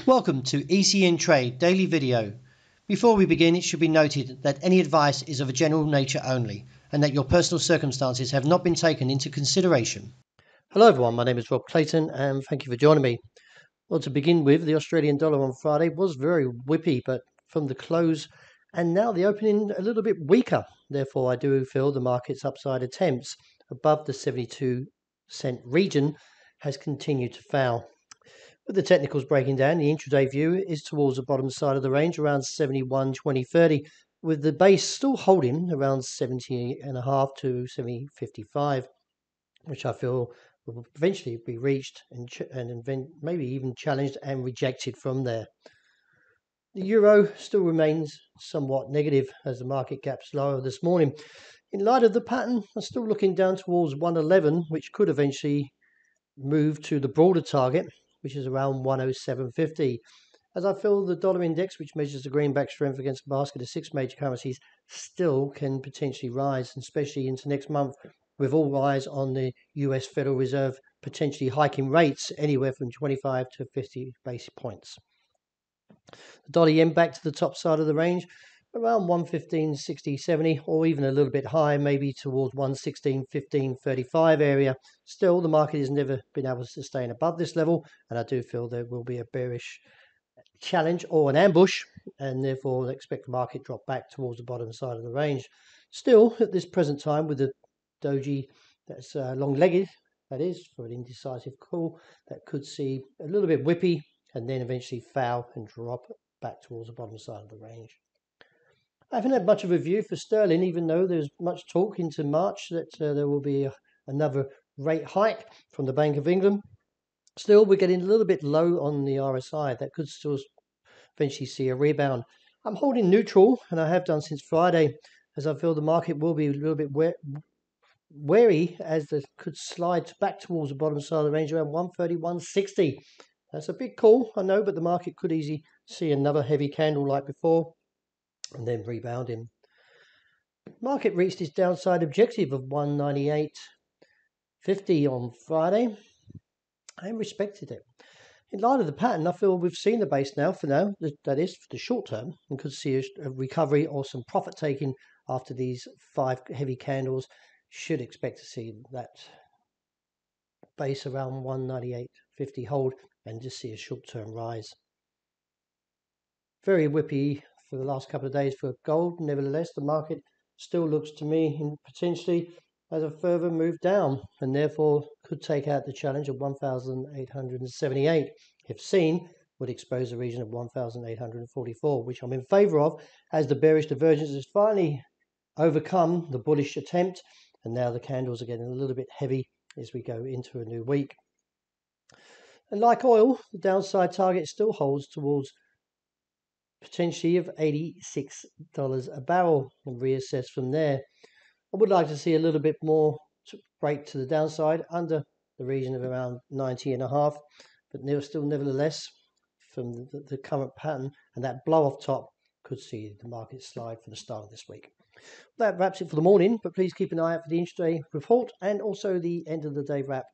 Welcome to ECNTRADE Daily Video. Before we begin, it should be noted that any advice is of a general nature only and that your personal circumstances have not been taken into consideration. Hello everyone, my name is Rob Clayton and thank you for joining me. Well, to begin with, the Australian dollar on Friday was very whippy, but from the close and now the opening a little bit weaker. Therefore, I do feel the market's upside attempts above the 72-cent region has continued to fail. With the technicals breaking down, the intraday view is towards the bottom side of the range around 71.2030, with the base still holding around 70.5 to 70.55, which I feel will eventually be reached and maybe even challenged and rejected from there. The euro still remains somewhat negative as the market gap's lower this morning. In light of the pattern, I'm still looking down towards 111, which could eventually move to the broader target, which is around 107.50. As I feel the dollar index, which measures the greenback strength against a basket of 6 major currencies, still can potentially rise, especially into next month, with all eyes on the US Federal Reserve potentially hiking rates anywhere from 25 to 50 basis points. The dollar yen back to the top side of the range, around 115.60, 70, or even a little bit higher, maybe towards 116.15, 35 area. Still, the market has never been able to sustain above this level, and I do feel there will be a bearish challenge or an ambush, and therefore I expect the market drop back towards the bottom side of the range. Still, at this present time, with the doji that's long-legged, that is, for an indecisive call, that could see a little bit whippy and then eventually foul and drop back towards the bottom side of the range. I haven't had much of a view for sterling, even though there's much talk into March that there will be another rate hike from the Bank of England. Still, we're getting a little bit low on the RSI. That could still eventually see a rebound. I'm holding neutral, and I have done since Friday, as I feel the market will be a little bit wary as it could slide back towards the bottom side of the range around 131.60. That's a big call, I know, but the market could easily see another heavy candle like before and then rebounding. Market reached its downside objective of 198.50 on Friday and respected it. In light of the pattern, I feel we've seen the base now for now, that is for the short term, and could see a recovery or some profit taking after these 5 heavy candles. Should expect to see that base around 198.50 hold and just see a short-term rise. Very whippy for the last couple of days for gold. Nevertheless, the market still looks to me potentially as a further move down, and therefore could take out the challenge of 1,878. If seen, would expose the region of 1,844, which I'm in favour of, as the bearish divergence has finally overcome the bullish attempt, and now the candles are getting a little bit heavy as we go into a new week. And like oil, the downside target still holds towards potentially of $86 a barrel and reassess from there. I would like to see a little bit more break to the downside under the region of around 90.5, but still nevertheless from the current pattern and that blow off top could see the market slide for the start of this week. That wraps it for the morning, but please keep an eye out for the intraday report and also the end of the day wrap